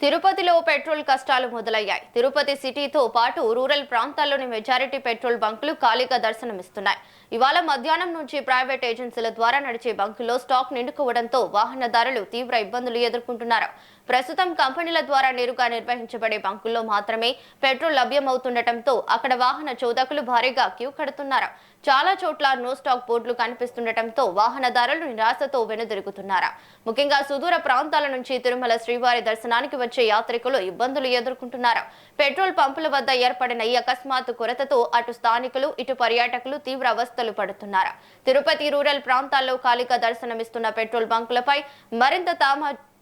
తిరుపతిలో పెట్రోల్ కష్టాలు మొదలయ్యాయి. తిరుపతి సిటీతో పాటు రూరల్ ప్రాంతాల్లోని మెజారిటీ పెట్రోల్ బంకులు ఖాళీగా దర్శనమిస్తున్నాయి. ఇవాళ మధ్యాహ్నం నుంచి ప్రైవేట్ ఏజెన్సీల ద్వారా నడిచే బంకుల్లో స్టాక్ నిండుకోవడంతో వాహనదారులు తీవ్ర ఇబ్బందులు ఎదుర్కొంటున్నారు. ప్రస్తుతం కంపెనీల ద్వారా నేరుగా నిర్వహించబడే బంకుల్లో మాత్రమే పెట్రోల్ లభ్యమవుతుండటంతో అక్కడ వాహన చోదకులు భారీగా క్యూ కడుతున్నారు. చాలా చోట్ల నో స్టాక్ బోర్డులు కనిపిస్తుండటంతో వాహనదారులు నిరాశతో వెనుదిరుగుతున్నారు. ముఖ్యంగా సుదూర ప్రాంతాల నుంచి తిరుమల శ్రీవారి దర్శనానికి వచ్చే యాత్రికులు ఇబ్బందులు ఎదుర్కొంటున్నారు. పెట్రోల్ పంపుల వద్ద ఏర్పడిన ఈ అకస్మాత్తు కొరతతో అటు స్థానికులు ఇటు పర్యాటకులు తీవ్ర అవస్థలు పడుతున్నారు. తిరుపతి రూరల్ ప్రాంతాల్లో ఖాళీగా దర్శనమిస్తున్న పెట్రోల్ బంకులపై మరింత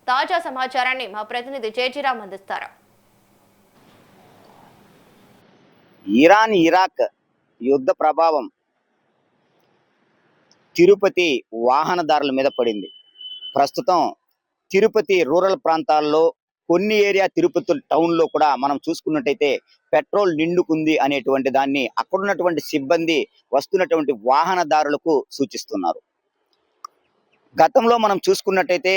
తాజా సమాచారాన్ని మా ప్రతినిధి జేజీరామ్ అందిస్తారు. ఇరాన్ ఇరాక్ యుద్ధ ప్రభావం తిరుపతి వాహనదారుల మీద పడింది. ప్రస్తుతం తిరుపతి రూరల్ ప్రాంతాల్లో కొన్ని ఏరియా తిరుపతి టౌన్లో కూడా మనం చూసుకున్నట్టయితే పెట్రోల్ నిండుకుంది అనేటువంటి దాన్ని అక్కడున్నటువంటి సిబ్బంది వస్తున్నటువంటి వాహనదారులకు సూచిస్తున్నారు. గతంలో మనం చూసుకున్నట్టయితే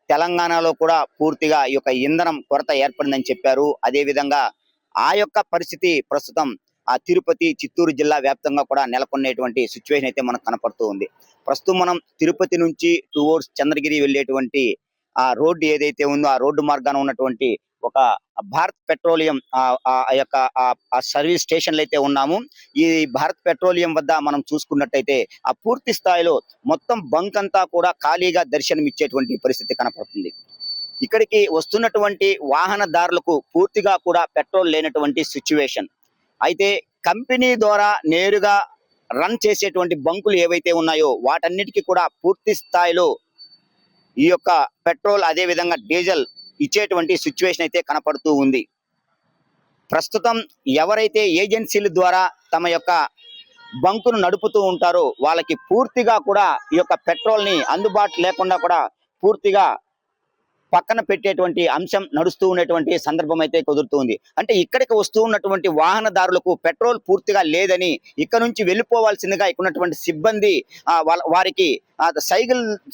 తెలంగాణలో కూడా పూర్తిగా ఈ యొక్క ఇంధనం కొరత ఏర్పడిందని చెప్పారు. అదేవిధంగా ఆ యొక్క పరిస్థితి ప్రస్తుతం ఆ తిరుపతి చిత్తూరు జిల్లా వ్యాప్తంగా కూడా నెలకొనేటువంటి సిచ్యువేషన్ అయితే మనకు కనపడుతూ ఉంది. ప్రస్తుతం మనం తిరుపతి నుంచి టువర్డ్స్ చంద్రగిరి వెళ్ళేటువంటి ఆ రోడ్డు ఏదైతే ఉందో ఆ రోడ్డు మార్గాన ఉన్నటువంటి ఒక భారత్ పెట్రోలియం యొక్క సర్వీస్ స్టేషన్లు అయితే ఉన్నాము. ఈ భారత్ పెట్రోలియం వద్ద మనం చూసుకున్నట్టయితే ఆ పూర్తి స్థాయిలో మొత్తం బంక్ అంతా కూడా ఖాళీగా దర్శనమిచ్చేటువంటి పరిస్థితి కనపడుతుంది. ఇక్కడికి వస్తున్నటువంటి వాహనదారులకు పూర్తిగా కూడా పెట్రోల్ లేనటువంటి సిచ్యువేషన్. అయితే కంపెనీ ద్వారా నేరుగా రన్ చేసేటువంటి బంకులు ఏవైతే ఉన్నాయో వాటన్నిటికీ కూడా పూర్తి స్థాయిలో ఈ యొక్క పెట్రోల్ అదే విధంగా డీజిల్ ఇచ్చేటువంటి సిచ్యువేషన్ అయితే కనపడుతూ ఉంది. ప్రస్తుతం ఎవరైతే ఏజెన్సీల ద్వారా తమ యొక్క బంకును నడుపుతూ ఉంటారో వాళ్ళకి పూర్తిగా కూడా ఈ యొక్క పెట్రోల్ ని అందుబాటు లేకుండా కూడా పూర్తిగా పక్కన పెట్టేటువంటి అంశం నడుస్తూ ఉన్నటువంటి సందర్భం అయితే కుదురుతుంది. అంటే ఇక్కడికి వస్తూ ఉన్నటువంటి వాహనదారులకు పెట్రోల్ పూర్తిగా లేదని ఇక్కడ నుంచి వెళ్ళిపోవాల్సిందిగా ఇక్కడ ఉన్నటువంటి సిబ్బంది వారికి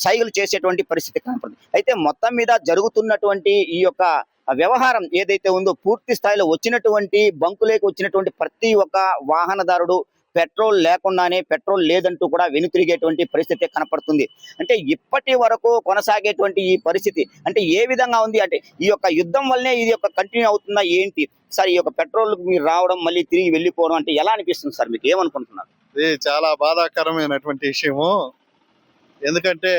సైగలు చేసేటువంటి పరిస్థితి కనపడుతుంది. అయితే మొత్తం మీద జరుగుతున్నటువంటి ఈ యొక్క వ్యవహారం ఏదైతే ఉందో పూర్తి స్థాయిలో వచ్చినటువంటి బంకులేకి వచ్చినటువంటి ప్రతి ఒక్క వాహనదారుడు పెట్రోల్ లేకుండానే పెట్రోల్ లేదంటూ కూడా వెనుతిరిగేటువంటి పరిస్థితి కనపడుతుంది. అంటే ఇప్పటి వరకు కొనసాగేటువంటి ఈ పరిస్థితి అంటే ఏ విధంగా ఉంది అంటే ఈ యొక్క యుద్ధం వల్లనే ఇది యొక్క కంటిన్యూ అవుతుందా ఏంటి సార్? ఈ యొక్క పెట్రోల్ మీరు రావడం మళ్ళీ తిరిగి వెళ్ళిపోవడం అంటే ఎలా అనిపిస్తుంది సార్? మీకు ఏమనుకుంటున్నారు? ఇది చాలా బాధాకరమైనటువంటి విషయము. ఎందుకంటే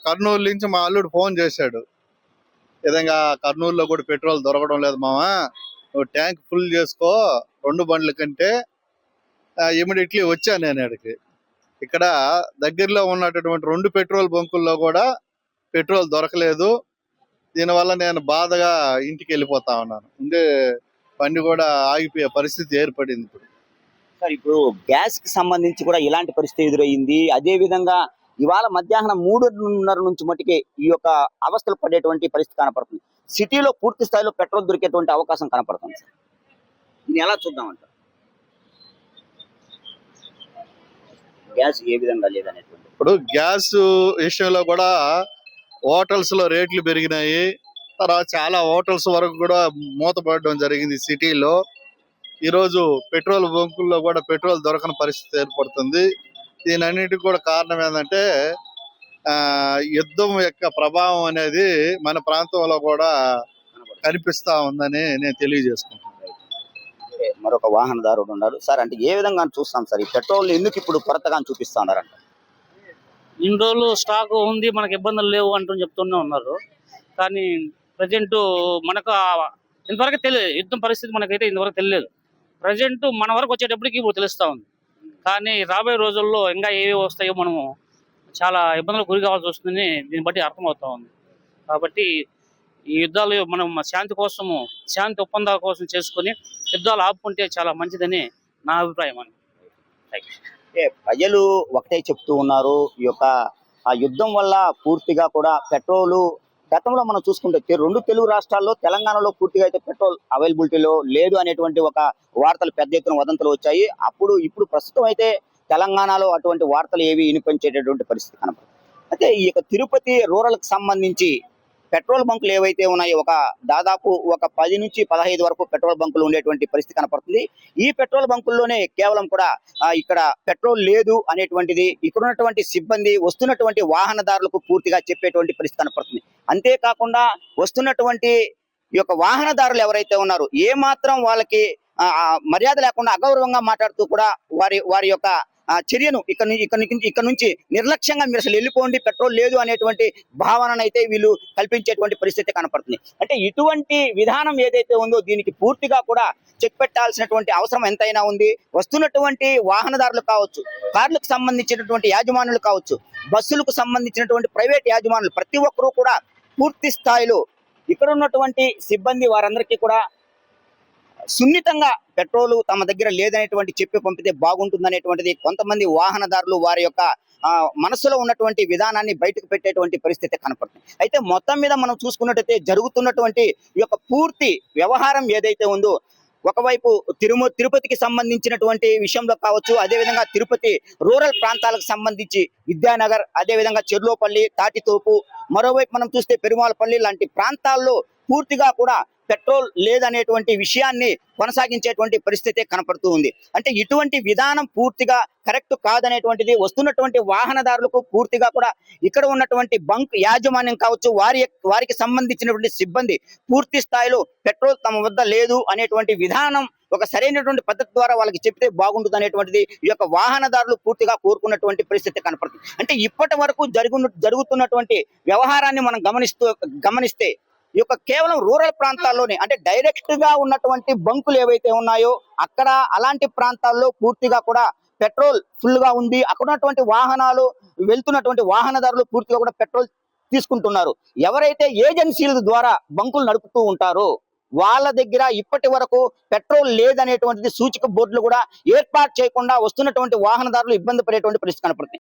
కర్నూలు నుంచి మా అల్లుడు ఫోన్ చేశాడు, విధంగా కర్నూలులో కూడా పెట్రోల్ దొరకడం లేదు మామా, నువ్వు ట్యాంక్ ఫుల్ చేసుకో 2 బండ్ల కంటే. ఇమీడియట్లీ వచ్చాను నేను అక్కడికి. ఇక్కడ దగ్గరలో ఉన్నటువంటి 2 పెట్రోల్ బంకుల్లో కూడా పెట్రోల్ దొరకలేదు. దీనివల్ల నేను బాధగా ఇంటికి వెళ్ళిపోతా ఉన్నాను. ఉండే బండి కూడా ఆగిపోయే పరిస్థితి ఏర్పడింది. సార్ ఇప్పుడు గ్యాస్ కి సంబంధించి కూడా ఇలాంటి పరిస్థితి ఎదురయ్యింది. అదే విధంగా ఇవాళ మధ్యాహ్నం 3:30 నుంచి మటుకే ఈ యొక్క అవస్థలు పడేటువంటి పరిస్థితి కనపడుతుంది. సిటీలో పూర్తి స్థాయిలో పెట్రోల్ దొరికేటువంటి అవకాశం కనపడుతుంది సార్. దీన్ని ఎలా చూద్దామంటారు? గ్యాస్ ఏ విధంగా లేదనేటువంటి ఇప్పుడు గ్యాస్ విషయంలో కూడా హోటల్స్ లో రేట్లు పెరిగినాయి. తర్వాత చాలా హోటల్స్ వరకు కూడా మూతపడడం జరిగింది సిటీలో. ఈరోజు పెట్రోల్ బంకుల్లో కూడా పెట్రోల్ దొరకని పరిస్థితి ఏర్పడుతుంది. దీనన్నిటికి కూడా కారణం ఏంటంటే యుద్ధం యొక్క ప్రభావం అనేది మన ప్రాంతంలో కూడా కనిపిస్తా ఉందని నేను తెలియజేసుకుంటున్నాను. మరొక వాహనదారుడు ఉన్నారు సార్. అంటే ఏ విధంగా చూస్తాం సార్ ఈ పెట్రోల్ ఎందుకు ఇప్పుడు కొరతగా చూపిస్తా ఉన్నారంట? ఇన్ని రోజులు స్టాక్ ఉంది, మనకు ఇబ్బందులు లేవు అంటూ చెప్తూనే ఉన్నారు. కానీ ప్రజెంట్ మనకు ఇంతవరకు తెలియదు, యుద్ధం పరిస్థితి మనకైతే ఇంతవరకు తెలియదు. ప్రజెంట్ మన వరకు వచ్చేటప్పటికి ఇప్పుడు తెలుస్తూ ఉంది. కానీ రాబోయే రోజుల్లో ఇంకా ఏవి వస్తాయో మనము చాలా ఇబ్బందులకు గురి కావాల్సి వస్తుందని దీన్ని బట్టి అర్థమవుతా ఉంది. కాబట్టి ఈ యుద్ధాలు మనం శాంతి ఒప్పందాల కోసం చేసుకొని యుద్ధాలు ఆపుకుంటే చాలా మంచిదని నా అభిప్రాయం అండి. ప్రజలు ఒకటే చెప్తూ ఉన్నారు, ఈ యొక్క ఆ యుద్ధం వల్ల పూర్తిగా కూడా పెట్రోలు గతంలో మనం చూసుకుంటే 2 తెలుగు రాష్ట్రాల్లో తెలంగాణలో పూర్తిగా అయితే పెట్రోల్ అవైలబిలిటీలో లేదు అనేటువంటి ఒక వార్తలు పెద్ద ఎత్తున వదంతులు వచ్చాయి. ఇప్పుడు ప్రస్తుతం అయితే తెలంగాణలో అటువంటి వార్తలు ఏవి వినిపించేటటువంటి పరిస్థితి కనపడదు. అయితే ఈ యొక్క తిరుపతి రూరల్ కి సంబంధించి పెట్రోల్ బంకులు ఏవైతే ఉన్నాయో దాదాపు ఒక 10 నుంచి 15 వరకు పెట్రోల్ బంకులు ఉండేటువంటి పరిస్థితి కనపడుతుంది. ఈ పెట్రోల్ బంకుల్లోనే కేవలం కూడా ఇక్కడ పెట్రోల్ లేదు అనేటువంటిది ఇక్కడ ఉన్నటువంటి సిబ్బంది వస్తున్నటువంటి వాహనదారులకు పూర్తిగా చెప్పేటువంటి పరిస్థితి కనపడుతుంది. అంతేకాకుండా వస్తున్నటువంటి ఈ యొక్క వాహనదారులు ఎవరైతే ఉన్నారో ఏ మాత్రం వాళ్ళకి మర్యాద లేకుండా అగౌరవంగా మాట్లాడుతూ కూడా వారి యొక్క చర్యను ఇక్కడ నుంచి నిర్లక్ష్యంగా మీరు అసలు వెళ్ళిపోండి, పెట్రోల్ లేదు అనేటువంటి భావనను అయితే వీళ్ళు కల్పించేటువంటి పరిస్థితి కనపడుతుంది. అంటే ఇటువంటి విధానం ఏదైతే ఉందో దీనికి పూర్తిగా కూడా చెక్ పెట్టాల్సినటువంటి అవసరం ఎంతైనా ఉంది. వస్తున్నటువంటి వాహనదారులు కావచ్చు, కార్లకు సంబంధించినటువంటి యాజమానులు కావచ్చు, బస్సులకు సంబంధించినటువంటి ప్రైవేట్ యాజమానులు ప్రతి ఒక్కరూ కూడా పూర్తి స్థాయిలో ఇక్కడ ఉన్నటువంటి సిబ్బంది వారందరికీ కూడా సున్నితంగా పెట్రోల్ తమ దగ్గర లేదనేటువంటి చెప్పి పంపితే బాగుంటుంది అనేటువంటిది కొంతమంది వాహనదారులు వారి యొక్క మనసులో ఉన్నటువంటి విధానాన్ని బయటకు పెట్టేటువంటి పరిస్థితి కనపడుతుంది. అయితే మొత్తం మీద మనం చూసుకున్నట్టయితే జరుగుతున్నటువంటి ఈ యొక్క పూర్తి వ్యవహారం ఏదైతే ఉందో ఒకవైపు తిరుపతికి సంబంధించినటువంటి విషయంలో కావచ్చు, అదేవిధంగా తిరుపతి రూరల్ ప్రాంతాలకు సంబంధించి విద్యానగర్, అదేవిధంగా చెర్లోపల్లి, తాటితోపు, మరోవైపు మనం చూస్తే పెరుమాలపల్లి లాంటి ప్రాంతాల్లో పూర్తిగా కూడా పెట్రోల్ లేదనేటువంటి విషయాన్ని కొనసాగించేటువంటి పరిస్థితి కనపడుతూ ఉంది. అంటే ఇటువంటి విధానం పూర్తిగా కరెక్ట్ కాదనేటువంటిది వస్తున్నటువంటి వాహనదారులకు పూర్తిగా కూడా ఇక్కడ ఉన్నటువంటి బంక్ యాజమాన్యం కావచ్చు, వారికి సంబంధించినటువంటి సిబ్బంది పూర్తి స్థాయిలో పెట్రోల్ తమ వద్ద లేదు అనేటువంటి విధానం ఒక సరైనటువంటి పద్ధతి ద్వారా వాళ్ళకి చెప్తే బాగుంటుంది అనేటువంటిది ఈ యొక్క వాహనదారులు పూర్తిగా కోరుకున్నటువంటి పరిస్థితి కనపడుతుంది. అంటే ఇప్పటి వరకు జరుగుతున్నటువంటి వ్యవహారాన్ని మనం గమనిస్తే ఈ యొక్క కేవలం రూరల్ ప్రాంతాల్లోనే అంటే డైరెక్ట్ గా ఉన్నటువంటి బంకులు ఏవైతే ఉన్నాయో అక్కడ అలాంటి ప్రాంతాల్లో పూర్తిగా కూడా పెట్రోల్ ఫుల్ గా ఉంది. అక్కడ ఉన్నటువంటి వాహనాలు వెళ్తున్నటువంటి వాహనదారులు పూర్తిగా కూడా పెట్రోల్ తీసుకుంటున్నారు. ఎవరైతే ఏజెన్సీల ద్వారా బంకులు నడుపుతూ ఉంటారో వాళ్ళ దగ్గర ఇప్పటి వరకు పెట్రోల్ లేదనేటువంటిది సూచిక బోర్డులు కూడా ఏర్పాటు చేయకుండా వస్తున్నటువంటి వాహనదారులు ఇబ్బంది పడేటువంటి పరిస్థితి కనపడుతుంది.